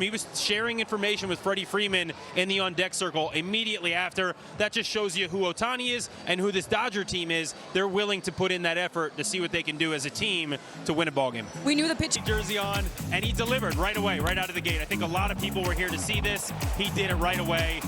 He was sharing information with Freddie Freeman in the on-deck circle immediately after. That just shows you who Ohtani is and who this Dodger team is. They're willing to put in that effort to see what they can do as a team to win a ballgame. We knew the pitching jersey on, and he delivered right away, right out of the gate. I think a lot of people were here to see this. He did it right away.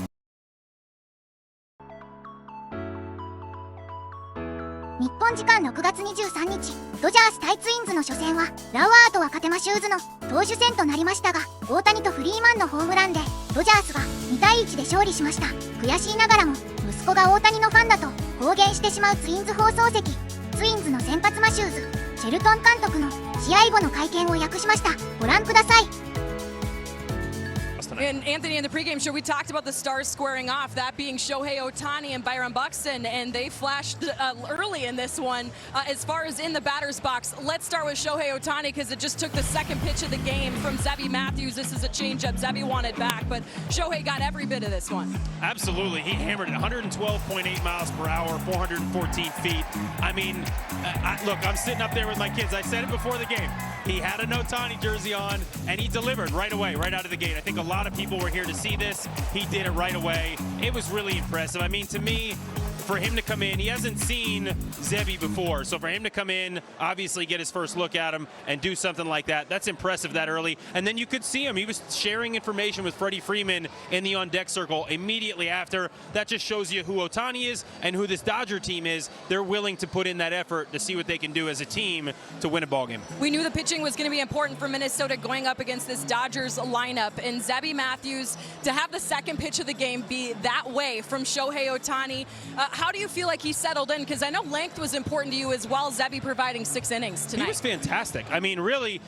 日本時間6月23日、ドジャース対ツインズの初戦はラウアーと若手マシューズの投手戦となりましたが、大谷とフリーマンのホームランでドジャースが2対1で勝利しました。悔しいながらも息子が大谷のファンだと公言してしまうツインズ放送席。ツインズの先発マシューズ、シェルトン監督の試合後の会見を訳しました。ご覧ください。And Anthony, in the pregame show, we talked about the stars squaring off, that being Shohei Ohtani and Byron Buxton, and they flashed early in this one. As far as in the batter's box, let's start with Shohei Ohtani because it just took the second pitch of the game from Zebby Matthews. This is a changeup Zebby wanted back, but Shohei got every bit of this one. Absolutely. He hammered it 112.8 miles per hour, 414 feet. I mean, look, I'm sitting up there with my kids. I said it before the game. He had an Ohtani jersey on, and he delivered right away, right out of the gate. I think a lot of people were here to see this. He did it right away. It was really impressive. I mean, to me, for him to come in, he hasn't seen Zebby before, so for him to come in, obviously get his first look at him and do something like that, that's impressive that early. And then you could see him. He was sharing information with Freddie Freeman in the on-deck circle immediately after. That just shows you who Ohtani is and who this Dodger team is. They're willing to put in that effort to see what they can do as a team to win a ballgame. We knew the pitching was going to be important for Minnesota going up against this Dodgers lineup, and Zebby Matthews, to have the second pitch of the game be that way from Shohei Ohtani, how do you feel like he settled in? Because I know length was important to you as well, Zebby providing 6 innings tonight. He was fantastic. I mean, really,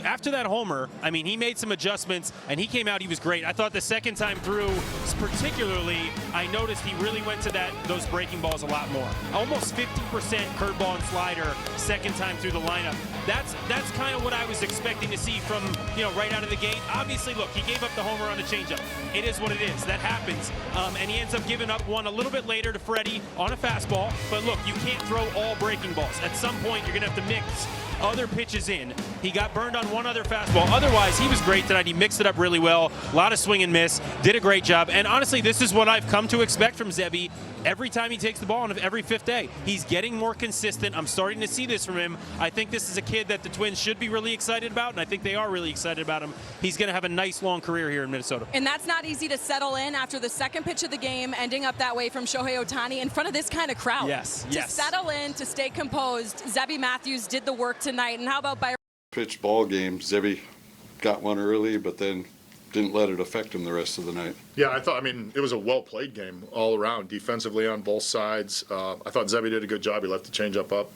after that homer, I mean, he made some adjustments, and he came out, he was great. I thought the second time through, particularly, I noticed he really went to those breaking balls a lot more. Almost 50% curveball and slider second time through the lineup. That's kind of what I was expecting to see from, right out of the gate. Obviously, look, he gave up the homer on the changeup. It is what it is. That happens. And he ends up giving up one a little bit later to Freddie on a fastball. But look, you can't throw all breaking balls. At some point, you're going to have to mix other pitches in. He got burned on one other fastball. Otherwise, he was great tonight. He mixed it up really well. A lot of swing and miss. Did a great job. And honestly, this is what I've come to expect from Zebby every time he takes the ball on every fifth day. He's getting more consistent. I'm starting to see this from him. I think this is a kid that the Twins should be really excited about, and I think they are really excited about him. He's going to have a nice, long career here in Minnesota. And that's not easy to settle in after the second pitch of the game, ending up that way from Shohei Ohtani in front of this kind of crowd. Yes, to settle in, to stay composed, Zebby Matthews did the work tonight. And how about Byron? Pitch ball game, Zebby got one early, but then didn't let it affect him the rest of the night. Yeah, I mean, it was a well-played game all around, defensively on both sides. I thought Zebby did a good job. He left the changeup up,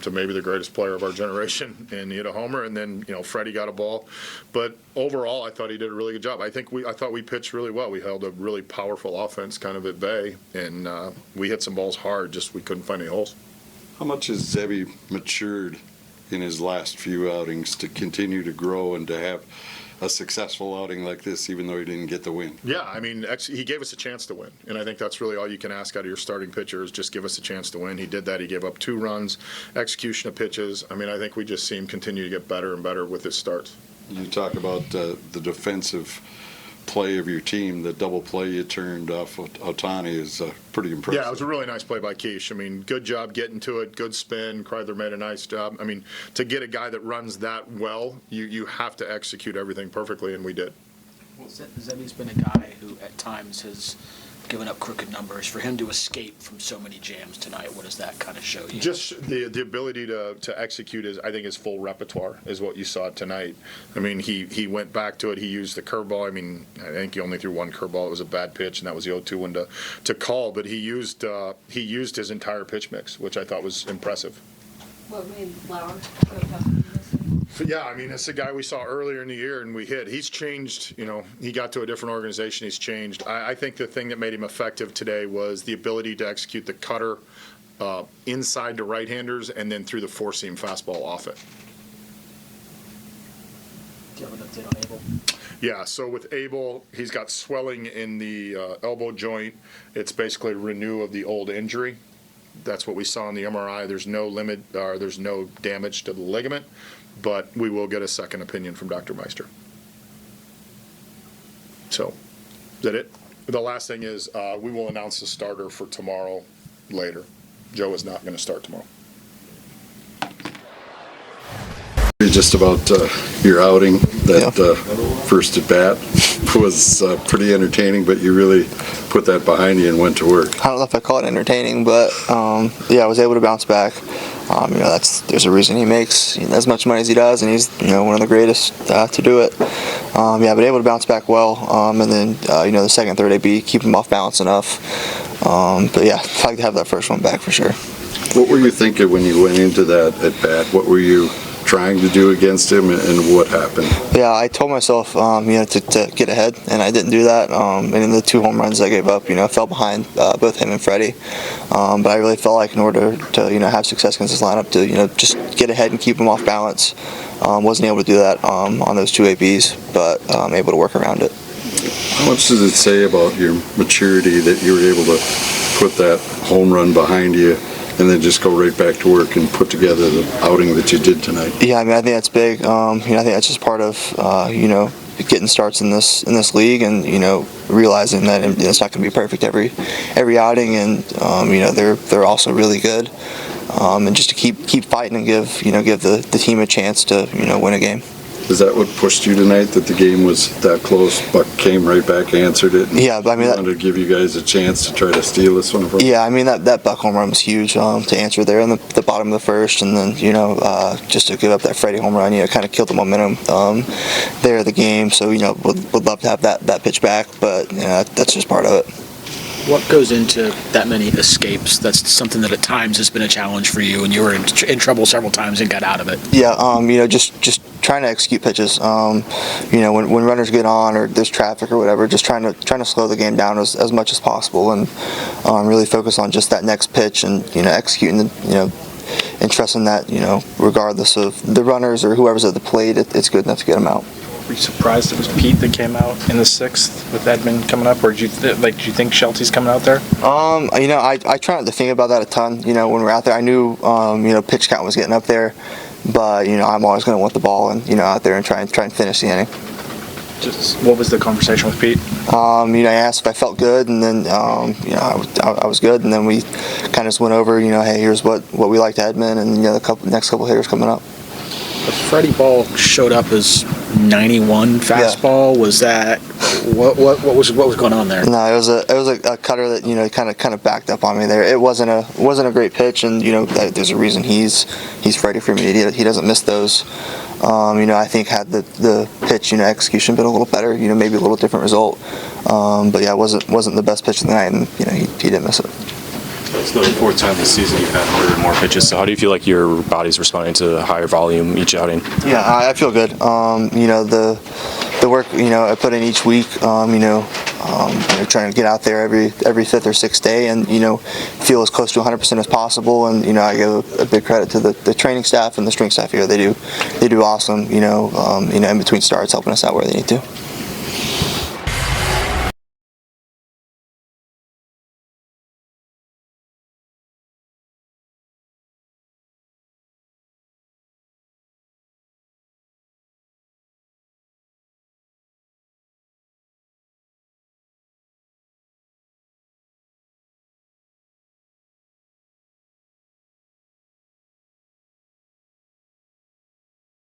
to maybe the greatest player of our generation, and he hit a homer, and then, Freddie got a ball. But overall, I thought he did a really good job. I thought we pitched really well. We held a really powerful offense kind of at bay, and we hit some balls hard, just we couldn't find any holes. How much has Zebby matured in his last few outings to continue to grow and to have a successful outing like this, even though he didn't get the win? Yeah, I mean, he gave us a chance to win, and I think that's really all you can ask out of your starting pitcher is just give us a chance to win. He did that. He gave up 2 runs, execution of pitches. I mean, I think we just see him continue to get better and better with his starts. You talk about the defensive play of your team. The double play you turned off Ohtani is pretty impressive. Yeah, it was a really nice play by Keish. I mean, good job getting to it, good spin. Kreidler made a nice job. I mean, to get a guy that runs that well, you have to execute everything perfectly, and we did. Well, Zebby's been a guy who at times has given up crooked numbers. For him to escape from so many jams tonight, what does that kind of show you? Just the ability to execute I think his full repertoire is what you saw tonight. I mean, he went back to it. He used the curveball. I mean, I think he only threw one curveball. It was a bad pitch, and that was the 0-2 one to call. But he used his entire pitch mix, which I thought was impressive. What made Lauer go tough? Yeah, I mean, it's a guy we saw earlier in the year and we hit. He's changed, he got to a different organization. He's changed. I think the thing that made him effective today was the ability to execute the cutter inside to right-handers and then through the four-seam fastball off it. Do you have an update on Abel? Yeah, so with Abel, he's got swelling in the elbow joint. It's basically a renew of the old injury. That's what we saw in the MRI. There's no damage to the ligament, but we will get a second opinion from Dr. Meister. So, is that it? The last thing is we will announce the starter for tomorrow later. Joe is not going to start tomorrow. Just about your outing, that first at bat was pretty entertaining, but you really put that behind you and went to work. I don't know if I call it entertaining, but yeah, I was able to bounce back. There's a reason he makes as much money as he does, and he's one of the greatest to do it. But able to bounce back well, and then the second, third AB, keep him off balance enough. But yeah, I'd like to have that first one back for sure. What were you thinking when you went into that at bat? What were you trying to do against him, and what happened? Yeah, I told myself, to get ahead, and I didn't do that. And in the 2 home runs I gave up, I fell behind both him and Freddie. But I really felt like in order to, have success against this lineup, to, just get ahead and keep him off balance. Wasn't able to do that on those 2 ABs, but able to work around it. How much does it say about your maturity that you were able to put that home run behind you and then just go right back to work and put together the outing that you did tonight? Yeah, I think that's big. I think that's just part of, getting starts in this league, and realizing that it's not going to be perfect every outing, and they're also really good, and just to keep fighting and give the team a chance to win a game. Is that what pushed you tonight, that the game was that close? Buck came right back, answered it, and yeah, but wanted to give you guys a chance to try to steal this one from you? Yeah, that Buck home run was huge to answer there in the bottom of the first, and then just to give up that Freddie home run, kind of killed the momentum there of the game. So would love to have that pitch back, but that's just part of it. What goes into that many escapes? That's something that at times has been a challenge for you, and you were in trouble several times and got out of it. Yeah, just trying to execute pitches. When runners get on or there's traffic or whatever, just trying to slow the game down as much as possible, and really focus on just that next pitch, and executing and trusting that regardless of the runners or whoever's at the plate, it's good enough to get them out. Were you surprised it was Pete that came out in the 6th with Edmund coming up, or do you think Shelty's coming out there? I try not to think about that a ton. When we're out there, I knew pitch count was getting up there, but I'm always going to want the ball and out there and try and finish the inning. Just what was the conversation with Pete? I asked if I felt good, and then I was good, and then we kind of just went over, hey, here's what we like to Edmund, and the next couple hitters coming up. The Freddie ball showed up as 91 fastball. Yeah. Was that what was going on there? No, it was a cutter that kind of backed up on me there. It wasn't a great pitch, and there's a reason he's Freddie for me. He doesn't miss those. I think had the pitch execution been a little better, maybe a little different result. But yeah, it wasn't the best pitch of the night, and he didn't miss it. It's the 4th time this season you've had 100 or more pitches. So how do you feel like your body's responding to higher volume each outing? Yeah, I feel good. The work I put in each week. Trying to get out there every 5th or 6th day, and feel as close to 100% as possible. And I give a big credit to the training staff and the strength staff here. They do awesome. In between starts, helping us out where they need to.